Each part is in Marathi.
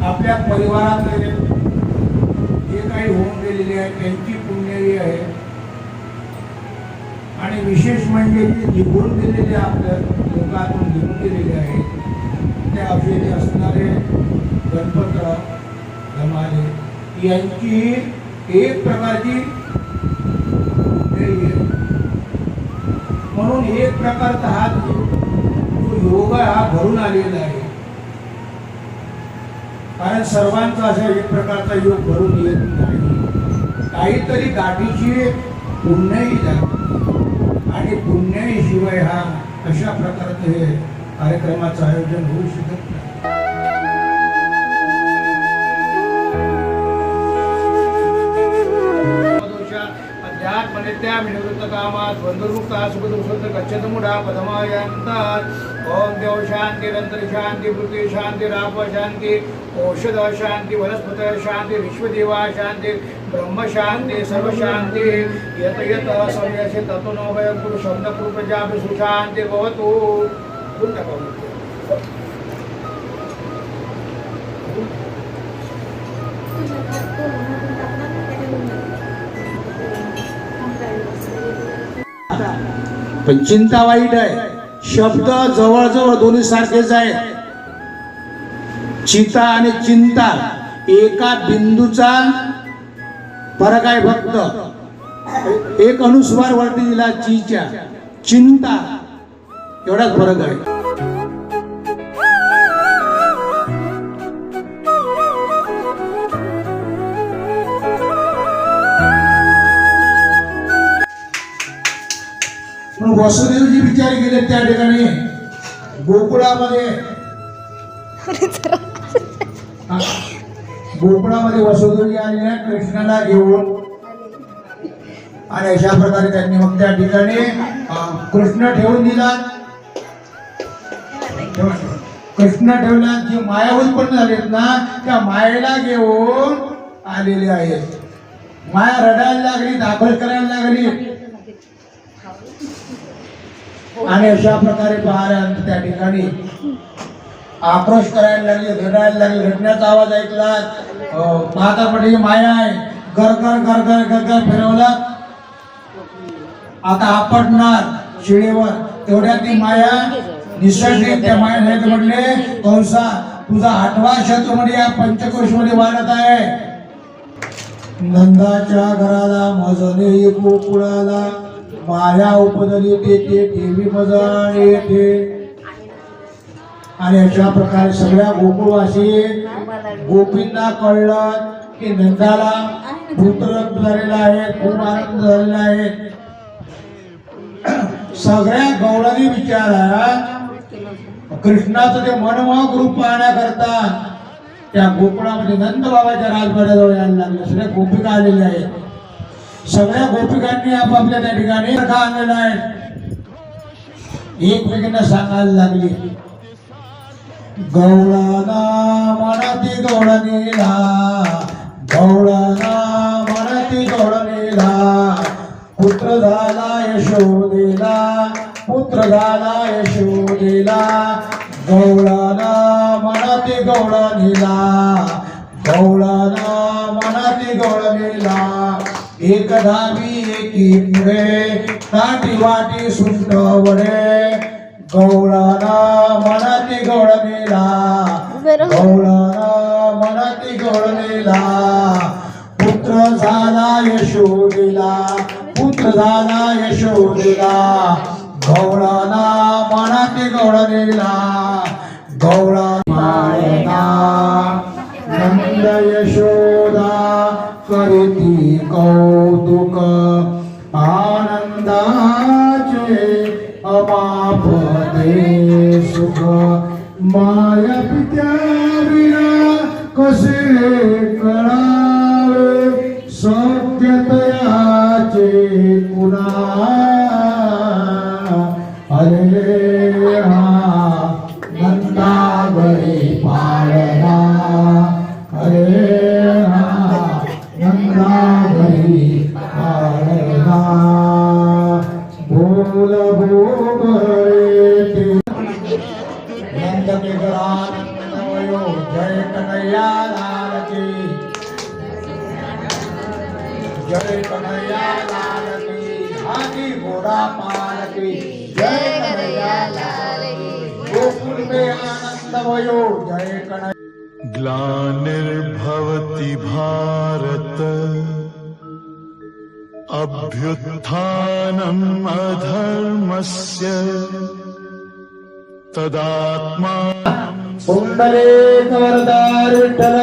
आपल्या परिवारातले जे काही होऊन गेलेले आहे त्यांची पुण्यही आहे आणि विशेष म्हणजे जे निघून गेलेले आपल्या लोकातून निघून गेलेले आहेत ते अफेले असणारे गणपतराव धमाले यांची एक प्रकारची पुण्यही आहे. म्हणून एक प्रकारचा हा जो योग हा भरून आलेला आहे. कारण सर्वांचा असा एक प्रकारचा योग भरून येत नाही. काहीतरी गाठीची पुण्यही लागते आणि पुण्याशिवाय हा अशा प्रकारचं हे कार्यक्रमाचं आयोजन होऊ शकत नाही. त्या निवृत्त कामात बंधुमुक्ता सुखदुःख गच्छत मुढा पदमायांतात ओम देव शांती नंतर शांती पृथ्वी शांती राप शांती औषध शांती वनस्पत शांती विश्वदेवा शांती ब्रह्म शांती सर्व शांती यत यत समयसे ततो नवय पुरुष शब्द प्रजा सुशांती भवतु. पण चिंता वाईट आहे. शब्द जवळजवळ दोन्ही सारखेच आहेत. चिता आणि चिंता एका बिंदूचा फरक आहे. फक्त एक अनुस्वार वरती दिला चीच्या चिंता एवढाच फरक आहे. वसुदेवजी विचार केले त्या ठिकाणी गोकुळामध्ये वसुदेवजी आलेल्या कृष्णाला घेऊन आणि अशा प्रकारे त्यांनी मग त्या ठिकाणी कृष्ण ठेवून दिला. कृष्ण ठेवला जी माया उत्पन्न झालीत ना त्या मायेला घेऊन आलेले आहेत. माया रडायला लागली, दाखल करायला लागली आणि अशा प्रकारे पाहल्यानंतर त्या ठिकाणी आक्रोश करायला लागले, रडायला लागले. रडण्याचा आवाज ऐकला. पाहता पडली माया आहे. गरगर गरगर गरगर फिरवला. आता आपटणार शिळेवर. तेवढ्यात ती माया निसटली. त्या मायाने म्हटले कंसा तुझा 8वा शत्रू मध्ये या पंचकोश मध्ये वाढत आहे. नंदाच्या घराला मजने गोकुळाला माया उपदली ते देवी मजण येते. आणि अशा प्रकारे सगळ्या गोकुळवासी गोपींना कळलं की नंदाला पुत्र झालेला आहे, खूप आनंद झालेला आहे. सगळ्या गौडांनी विचारा कृष्णाचं ते मनमोहक रूप पाहण्याकरता त्या गोकुळामध्ये नंद बाबाच्या राजवाड्याजवळ यायला लागले. सगळ्या गोपिका आलेल्या आहेत. सगळ्या गोपिकांनी आपापल्या त्या ठिकाणी आणलेला आहे. एकमेकांना सांगायला लागली गौडाना मनाती गौडनेला, गौडाना मनाती गौडनेला, पुत्र झाला यशोदेला, पुत्र झाला यशोदेला. गौडाना मनाती गौडनेला, गौडाना मनाती गौडनेला. एक धावी एकी पुढे ताटी वाटी सुंट वडे. गौडाना मनाती गौडनेला, गौडाना मनाती गौडनेला. पुत्र झाला यशोदेला, पुत्र झाला यशोदेला. गौडाना मनाती गौडनेला, गौडा मायना नंद यशोदा करीती कौतुक आनंदाचे अमाप दे सुख. माया पित्या विना कसे कळावे सत्यतयाचे कुणा. अरे हा नंदावरी पाळणा, अरे हा नंदावरी पाळणा. कन्हैया लाल की, हाथी घोड़ा पाल की, जय कन्हैया लाल की, गोकुल में आनंद भयो, जय कन्हैया। ग्लानिर्भवति भारत अभ्युत्थानम् अधर्मस्य तदात्मा पुंडलिक वरदार विठ्ठल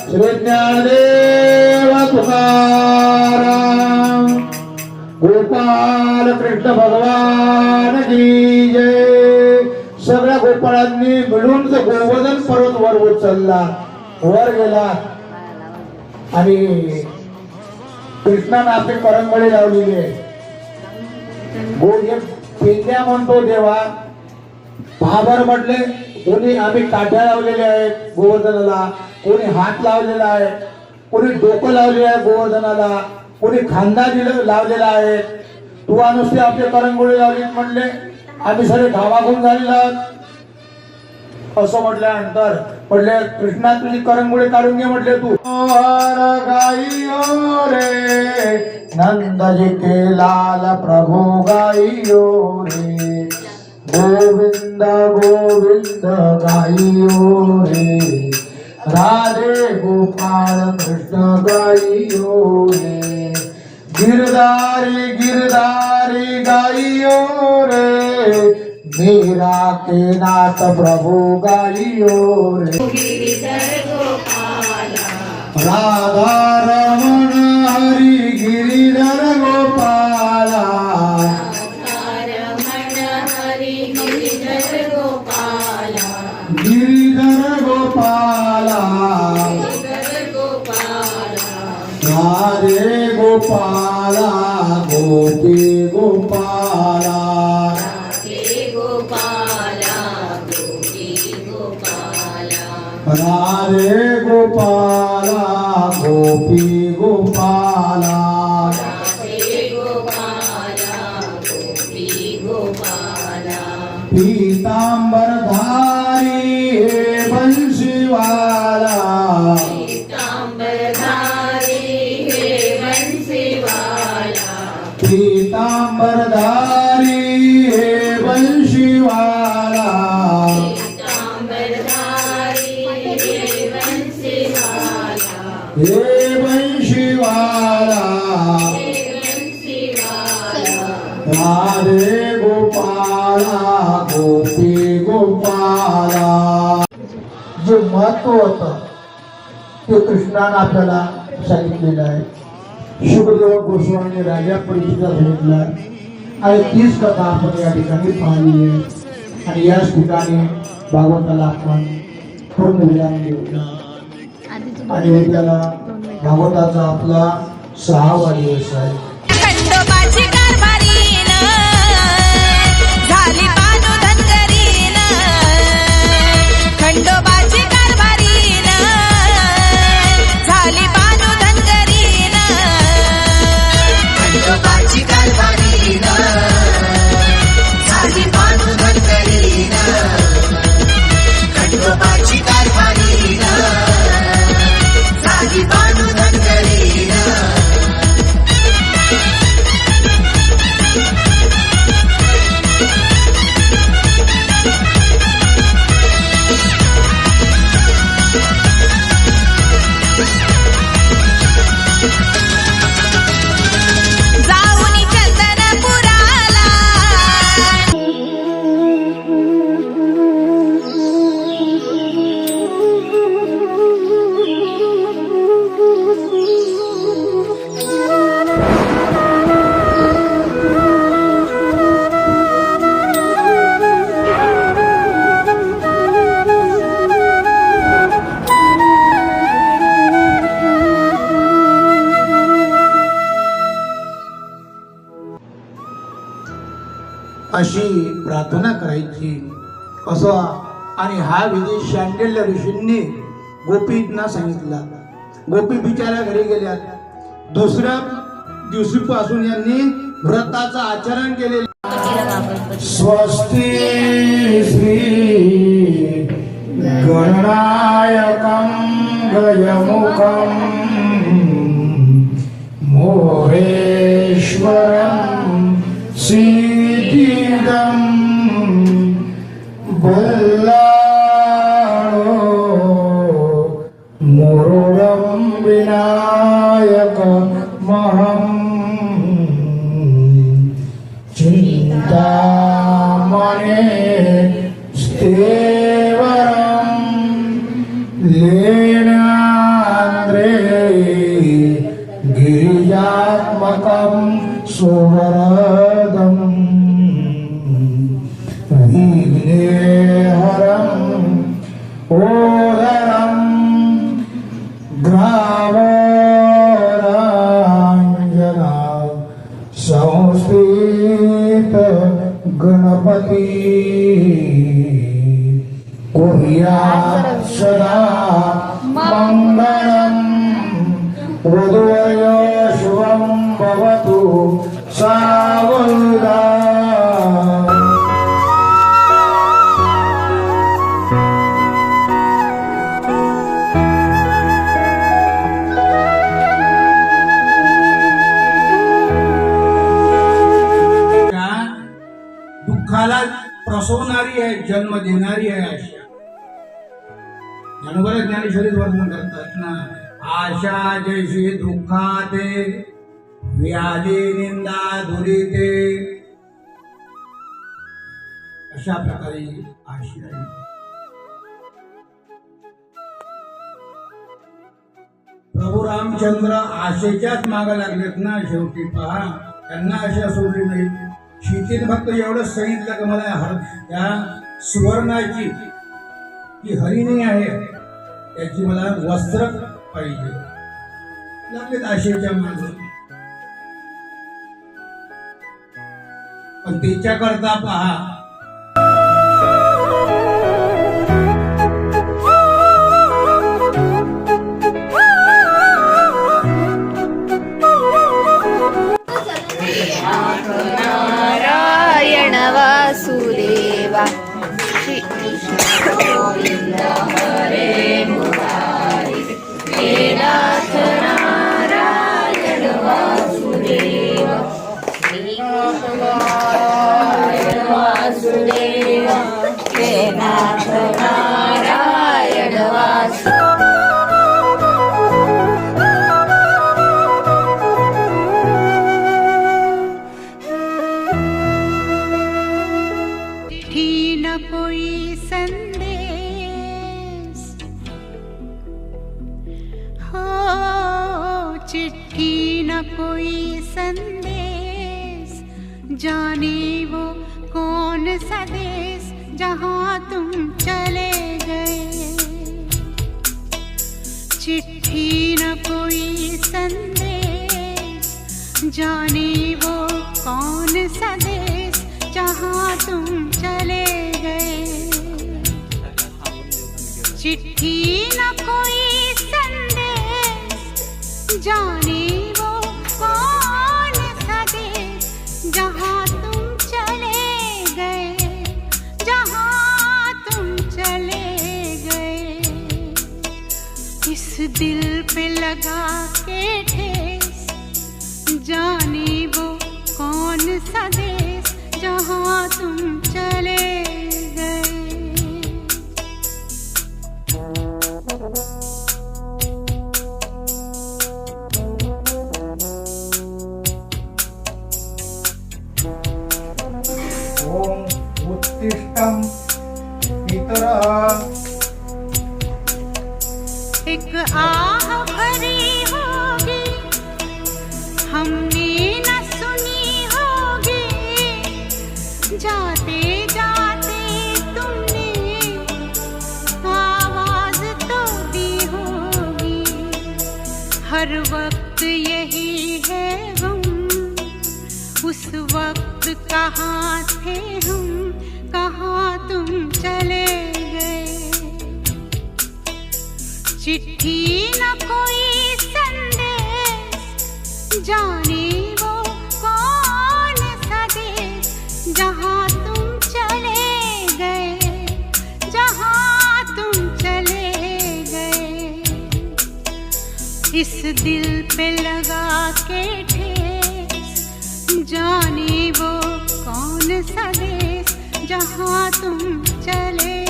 श्री ज्ञानदेव तुकाराम गोपाल कृष्ण भगवान की जय। सगळ्या गोपाळांनी मिळून जो गोवर्धन पर्वत वर उचलला, वर गेला आणि कृष्णाने आपली करंगळी लावलेली आहे. पेंड्या म्हणतो देवा, भाबर म्हटले कोणी आम्ही काठ्या लावलेल्या आहेत गोवर्धनाला, कोणी हात लावलेला आहे, कोणी डोकं लावले आहे गोवर्धनाला, कोणी खांदा लावलेला आहे. तू नुसते आपले करंगोळी लावली म्हणले, आम्ही सगळे घामाघूम झालेला असं म्हटल्यानंतर म्हटले कृष्णा तुझी करंगोळी काढून घे म्हटले. तू गाईयो रे नंद जी के लाल प्रभु गाईयो रे, गोविंद गोविंद गाईयो रे, राधे गोपाल कृष्ण गाईयो रे, गिरधारी गिरधारी गाईयो रे, मीरा के नाथ प्रभु गाईयो रे, राधा रमण हरि गिरिधर गोपाला, गिरिधर गोपाला, राधे गोपाला, गोपी गोपाला, राधे गोपाला, गोपी गोपाला, पीतांबर धारी हे बंशीवाला, पीतांबर धारी हे बंशीवाला, हे बंशीवाला, राधे गोपाला, गोपी गोपाला. जे महत्व होतं ते कृष्णाने आपल्याला सांगितलेलं आहे. शुभदेव गोस्वामी राजा परीक्षेचा सांगितला आणि तीच कथा आपण या ठिकाणी पाहिली आहे. आणि याच ठिकाणी भागवताला आपण पूर्ण विराम देऊया. आणि उद्याला भागवताचा आपला 6वा दिवस आहे. खंडोबाची कारभारीन झाली पानू धनगरीन, खंडोबाची कारभारीन झाली पानू धनगरीन, खंडोबाची कारभारीन झाली पानू धनगरीन, खंडोबाची कारभारीन झाली पानू धनगरीन. जाऊनी चंदनपुराला अशी प्रार्थना करायची असं. आणि हा विधी शांडिल्य ऋषींनी गोपींना सांगितला. गोपी बिचाऱ्या घरी गेल्या. दुसऱ्या दिवशीपासून यांनी व्रताचं आचरण केले. स्वस्ती श्री गणनायकं गजमुखं मोरे ईश्वरं सिद्धिदं बल्लाळो मुरुडं विनायकमहं चिन्तामणे स्थेवरं लेनान्द्रे गिरिजात्मकं सुवरदम् विघ्नेहरम् ओदरं ग्रामराञ्जना संस्थित गणपती कुर्यात् सदा मङ्गलम् वधूवय शुभं भवतु सावधा दुःखाला प्रसवणारी आहे, जन्म देणारी आहे आशा. ज्ञानोबा ज्ञानेश्वरीच वर्णन करतात ना, आशा जैशी दुःखाते व्याधी निंदा दुरिते, अशा प्रकारे आशा आहे. प्रभू रामचंद्र आशेच्याच मागे लागलेत ना. शेवटी पहा, त्यांना आशा सोडली नाही. शीतीने फक्त एवढं सांगितलं का मला त्या सुवर्णाची जी हरिणी आहे त्याची मला वस्त्र पाहिजे. लागलेत आशेच्या मागे. पण तिच्याकरता पहा, नारायण वासुदेवा श्री कृष्ण गोविंद हरे मुरारी हे नाथ नारायण वासुदेवा श्री कृष्ण नारायण वासुदेवा हे नाथ नारायण वासुदेवा. कोई संदेश हो, चिट्ठी न कोई संदेश, जाने वो कौन सा देश जहाँ तुम चले गए. चिट्ठी न कोई संदेश, जाने वो कौन सा देश जहाँ तुम चले गए. चिट्ठी न कोई संदेश, जाने वो कौन सा देश जहाँ तुम चले गए, जहाँ तुम चले गए. इस दिल पे लगा के ठेस, जाने वो कौन सा देश जहाँ तुम चले गए. ओम उत्तिष्ठं पितरः. एक आह भरी होगी, हमने न सुनी होगी, जाते जाते तुमने आवाज तो दी होगी. हर वक्त यही है गम, उस वक्त कहाँ थे हम, कहाँ तुम चले गए. चिट्ठी न कोई संदेश, जाने वो कौन सा देश जहाँ तुम चले गए, जहाँ तुम चले गए. इस दिल पे लगा के ठेस, जाने वो कौन सा देश जहाँ तुम चले